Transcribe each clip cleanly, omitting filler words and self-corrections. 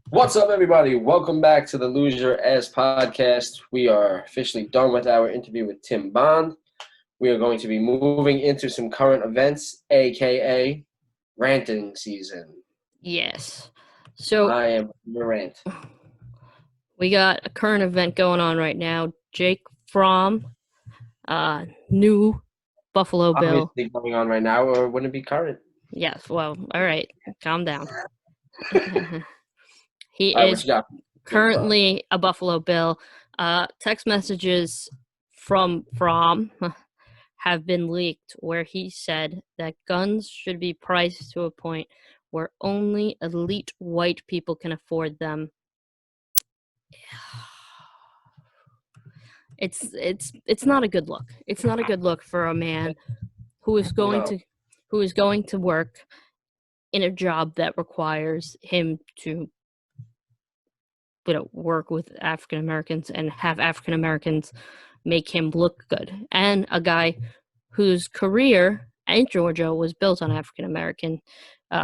What's up, everybody? Welcome back to the Lose Your Ass podcast. We are officially done with our interview with Tim Bond. We are going to be moving into some current events, aka ranting season. Yes. So I am rant. we got a current event going on right now. Jake Fromm, new Buffalo Bill. Obviously going on right now, or wouldn't it be current? Yes. Well, all right. Calm down. He All right, what is you got? currently a Buffalo Bill. Text messages from Fromm have been leaked where he said that guns should be priced to a point where only elite white people can afford them. It's not a good look. It's not a good look for a man who is going to work in a job that requires him to work with African Americans and have African Americans make him look good, and a guy whose career in Georgia was built on African American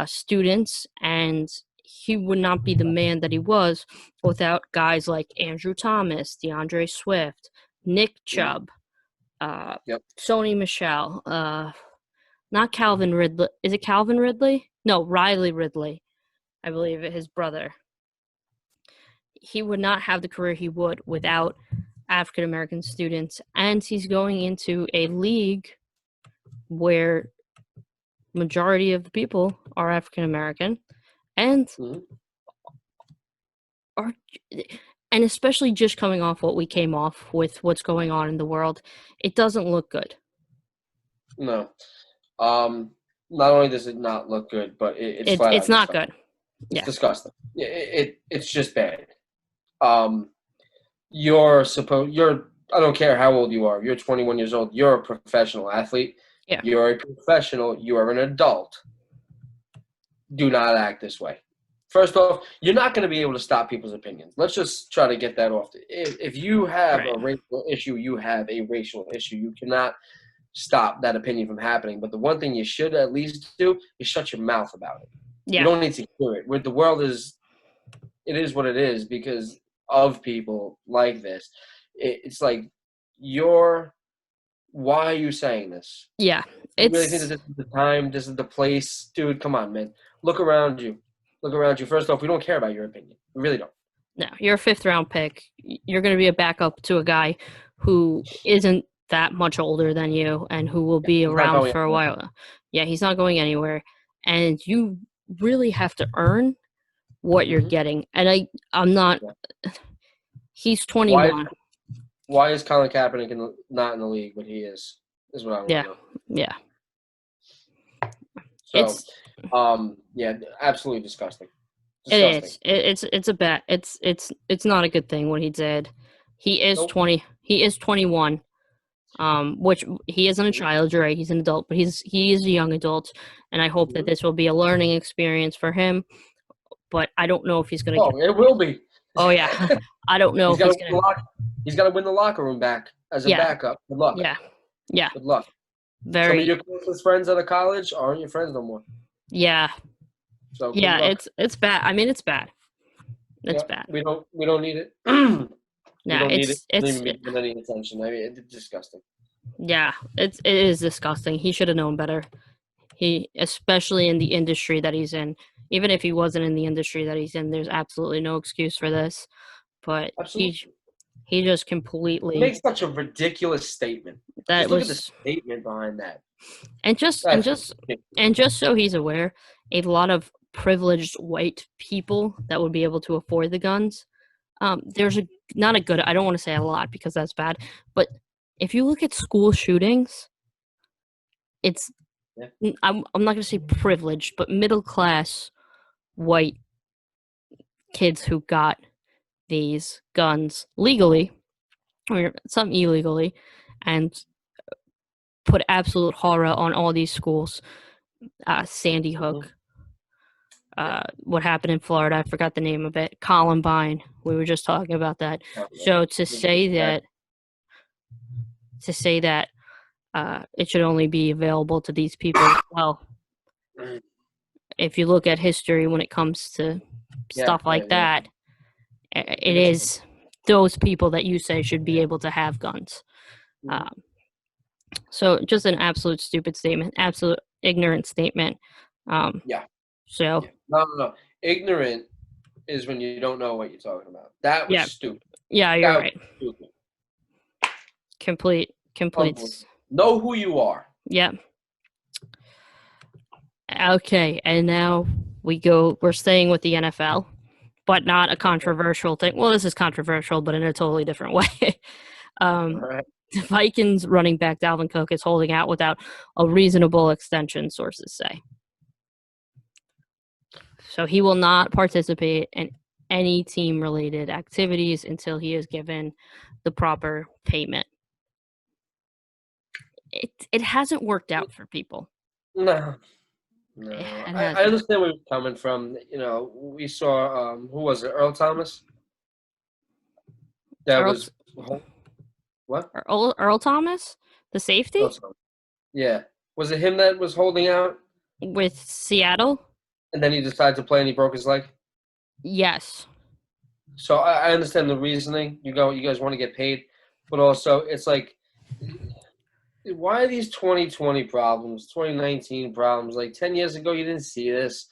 students, and he would not be the man that he was without guys like Andrew Thomas, DeAndre Swift, Nick Chubb, Sony Michel, not Calvin Ridley. Is it Calvin Ridley? No, Riley Ridley, I believe, his brother. He would not have the career he would without African American students, and he's going into a league where majority of the people are African American, and especially just coming off what we came off with, what's going on in the world, it doesn't look good. No. Not only does it not look good, but it's not good. It's disgusting. It's just bad. I don't care how old you are. You're 21 years old. You're a professional athlete. Yeah. You're a professional. You are an adult. Do not act this way. First off, you're not going to be able to stop people's opinions. Let's just try to get that off. If you have a racial issue, you have a racial issue. You cannot stop that opinion from happening. But the one thing you should at least do is shut your mouth about it. Yeah. You don't need to hear it. Where the world is, it is what it is because of people like this. It's like, why are you saying this? Yeah. You really think this is the time, this is the place? Dude, come on, man. Look around you. First off, we don't care about your opinion. We really don't. No, you're a fifth-round pick. You're going to be a backup to a guy who isn't that much older than you and who will be around for a while. Yeah, he's not going anywhere. And you really have to earn what you're getting. And I'm not – he's 21. Why is Colin Kaepernick not in the league, but he is what I want to know. Yeah. So, absolutely disgusting. It is. It's a bad. It's not a good thing what he did. He is 20. He is 21. Which he isn't a child, you're right, he's an adult, but he is a young adult, and I hope that this will be a learning experience for him. But I don't know if he's gonna. It will be. Oh yeah, I don't know he's got to win the locker room back as a backup. Good luck. Yeah. Good luck. Some of your closest friends out of college aren't your friends no more. Yeah. So it's bad. I mean, it's bad. It's bad. We don't need it. No, it's even any attention. I mean, it's disgusting. Yeah, it is disgusting. He should have known better. Especially in the industry that he's in. Even if he wasn't in the industry that he's in, there's absolutely no excuse for this. But he just completely makes such a ridiculous statement. Look at the statement behind that. And just so he's aware, a lot of privileged white people that would be able to afford the guns. There's not a good. I don't want to say a lot because that's bad. But if you look at school shootings, it's I'm not going to say privileged, but middle class white kids who got these guns legally or some illegally and put absolute horror on all these schools. Sandy Hook. What happened in Florida, I forgot the name of it. Columbine. We were just talking about that. So to say that it should only be available to these people, well, if you look at history when it comes to Yeah, stuff like yeah. that, it is those people that you say should be able to have guns. Mhm. Um, so just an absolute stupid statement, absolute ignorant statement. Um, Yeah, so yeah. No. Ignorant is when you don't know what you're talking about. That was yeah, stupid. yeah, you're That was right. stupid. Complete. Know who you are. Yeah. Okay, and now we're staying with the NFL, but not a controversial thing. Well, this is controversial, but in a totally different way. All um, right. the Vikings running back Dalvin Cook is holding out without a reasonable extension, sources say. So he will not participate in any team related activities until he is given the proper payment. It hasn't worked out for people. No, It no. I hasn't. understand where you're coming from. You know, we saw who was it? Earl Thomas. That Earl, was what? Earl Thomas, the Earl safety Thomas. Yeah. Was it him that was holding out, with Seattle. and then he decided to play and he broke his leg? Yes. So I understand the reasoning. You guys want to get paid, but also it's like, why are these 2020 problems, 2019 problems? Like 10 years ago, you didn't see this.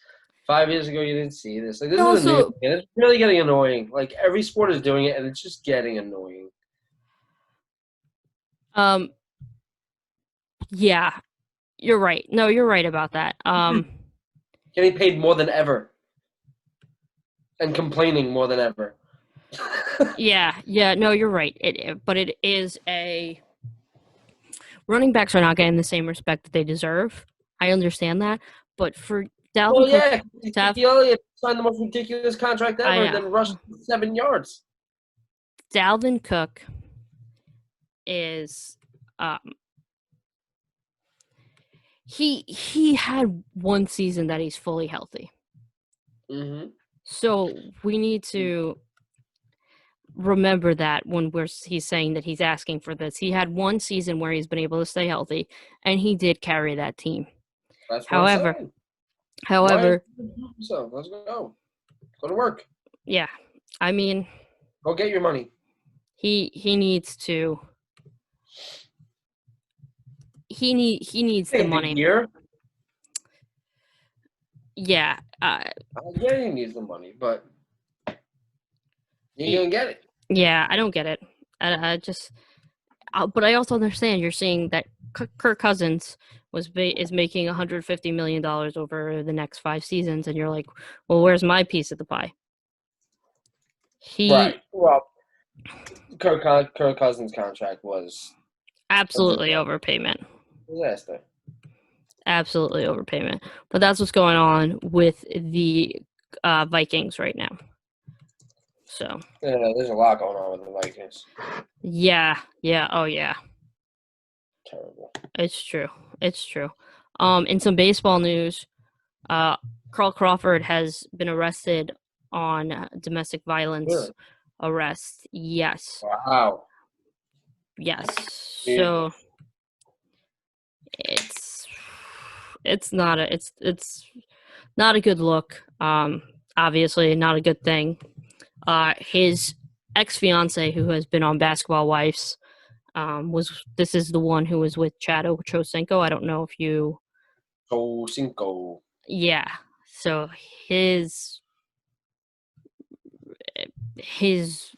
5 years ago, you didn't see this. Like this is a new Also, thing, and it's really getting annoying. Like every sport is doing it, and it's just getting annoying. um, yeah, you're right. No, you're right about that. Getting paid more than ever and complaining more than ever. Yeah. No, you're right. But it is a running backs are not getting the same respect that they deserve. I understand that, but for Well, Dalvin Cook yeah, to have, Ezekiel Elliott signed the most ridiculous contract I ever, and then rushed 7 yards. Dalvin Cook is, um, he had one season that he's fully healthy, Mm-hmm. so we need to remember that when he's saying that he's asking for this. He had one season where he's been able to stay healthy, and he did carry that team. That's what I'm However, saying. Why? however, So let's go. Go to work. yeah, I mean, Go get your money. he needs to he needs the Take a money. year. Yeah, Yeah, he needs the money, but you he, gonna get it. yeah, I don't get it. I just, but I also understand you're seeing that Kirk Cousins is making $150 million over the next 5 seasons, and you're like, well, where's my piece of the pie? He Right. Well, Kirk Cousins' contract was absolutely overpayment. a disaster. Absolutely overpayment. But that's what's going on with the Vikings right now. So Yeah, there's a lot going on with the Vikings. yeah, oh yeah, Terrible. it's true. It's true. In some baseball news, Carl Crawford has been arrested on domestic violence Really? arrest. Yes, Wow. yes. Jesus. So it's not it's not a good look. Obviously not a good thing. His ex-fiance, who has been on Basketball Wives, this is the one who was with Chad Ochocinco. I don't know if you. Go Cinco. Yeah. So his his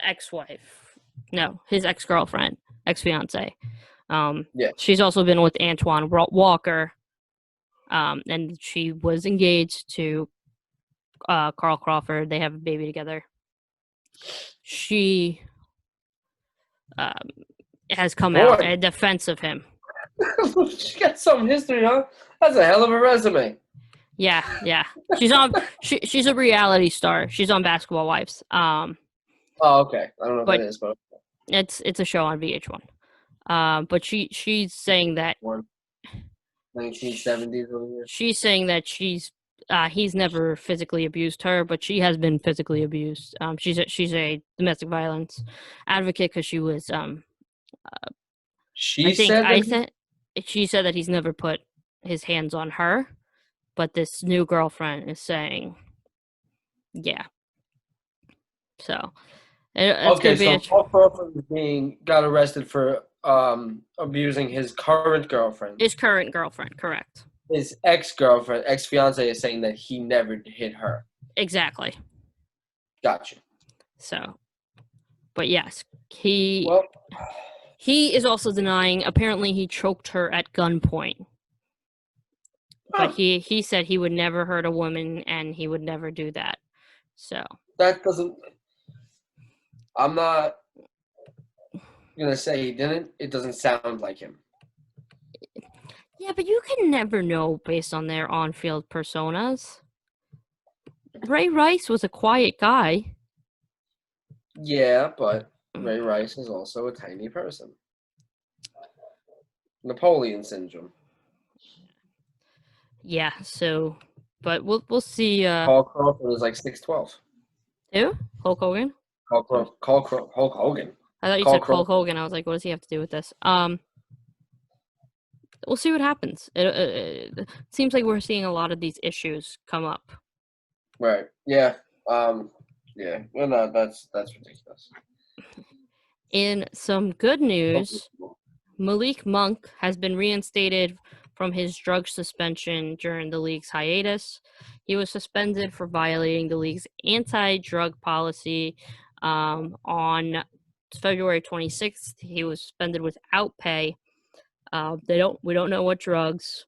ex-wife, no, his ex-girlfriend, ex-fiance. Yeah. She's also been with Antoine Walker, and she was engaged to Carl Crawford. They have a baby together. She has come out Boy, in defense of him. she got some history, huh? That's a hell of a resume. Yeah. She's a reality star. She's on Basketball Wives. Oh, okay. I don't know what But that is, but it's a show on VH1. But she's saying that 1970s over here. she's saying that he's never physically abused her, but she has been physically abused. She's a domestic violence advocate because she was She said I that. said she said that he's never put his hands on her, but this new girlfriend is saying Yeah. So it's Okay, gonna be so Paul Crawford got arrested for abusing his current girlfriend. his current girlfriend, correct? His ex-girlfriend, ex-fiance is saying that he never hit her. Exactly. Gotcha. So, but yes, he Well, is also denying. Apparently, he choked her at gunpoint. But he said he would never hurt a woman and he would never do that. So that doesn't. I'm not gonna say he didn't. It doesn't sound like him. yeah, but you can never know based on their on-field personas. Ray Rice was a quiet guy. Yeah, but Ray Rice is also a tiny person. Napoleon syndrome. Yeah, so but we'll see Paul Crawford is like 6'12". who? Hulk Hogan? Hulk Hogan. I thought you Paul said Hulk Crawford. Hogan. I was like, what does he have to do with this? We'll see what happens. It seems like we're seeing a lot of these issues come up. Right. Yeah. Yeah. Well, no, that's ridiculous. In some good news, Malik Monk has been reinstated from his drug suspension during the league's hiatus. He was suspended for violating the league's anti-drug policy on February 26th. He was suspended without pay. We don't know what drugs,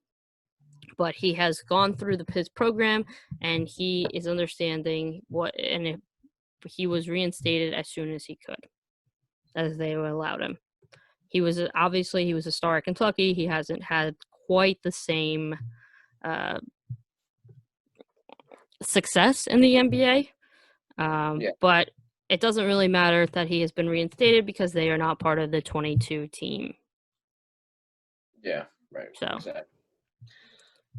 but he has gone through his program and he is understanding he was reinstated as soon as he could, as they allowed him. He was a star at Kentucky. He hasn't had quite the same success in the NBA, but it doesn't really matter that he has been reinstated because they are not part of the 22 team. Yeah, right. So, exactly.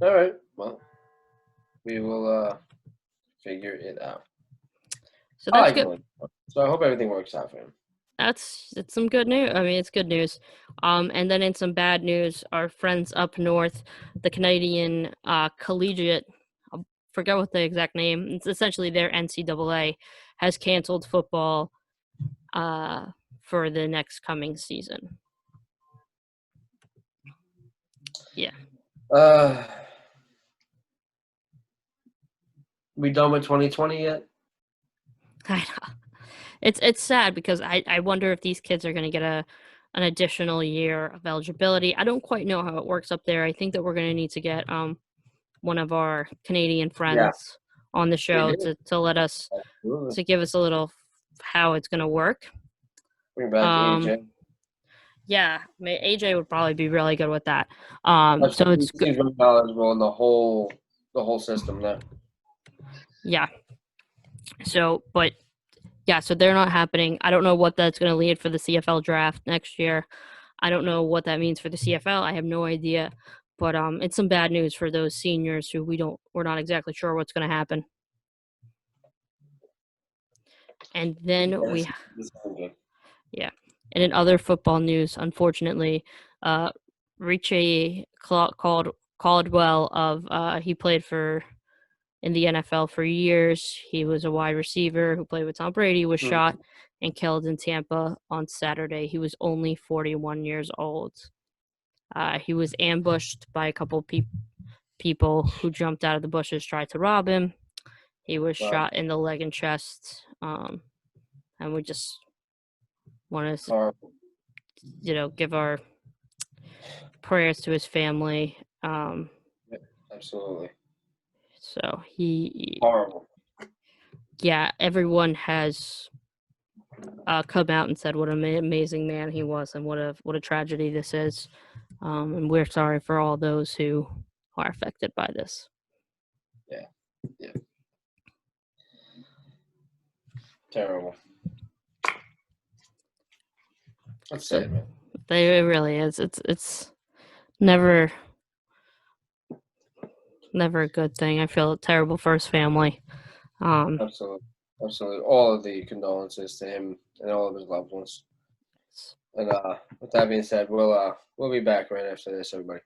All right. Well, we will figure it out. So that's good. So I hope everything works out for him. It's some good news. I mean, it's good news. And then in some bad news, our friends up north, the Canadian Collegiate, I forget what the exact name. It's essentially their NCAA has canceled football for the next coming season. Yeah. We done with 2020 yet? I know. It's sad because I wonder if these kids are going to get an additional year of eligibility. I don't quite know how it works up there. I think that we're going to need to get one of our Canadian friends on the show to let us to give us a little how it's going to work. Bring back AJ. Yeah, AJ would probably be really good with that. So it's good. Knowledgeable in the whole system there. Yeah. So, but yeah, so they're not happening. I don't know what that's going to lead for the CFL draft next year. I don't know what that means for the CFL. I have no idea. But it's some bad news for those seniors who we're not exactly sure what's going to happen. And then and in other football news, unfortunately, Richie Caldwell he played in the NFL for years. He was a wide receiver who played with Tom Brady, was shot and killed in Tampa on Saturday. He was only 41 years old. He was ambushed by a couple people who jumped out of the bushes, tried to rob him. He was shot in the leg and chest. And we just want to, give our prayers to his family. Absolutely. So horrible. Yeah, everyone has come out and said what an amazing man he was and what a tragedy this is. And we're sorry for all those who are affected by this. Yeah. Terrible. That's sad, man. It really is. It's never a good thing. I feel terrible for his family. Absolutely. All of the condolences to him and all of his loved ones. And with that being said, we'll be back right after this, everybody.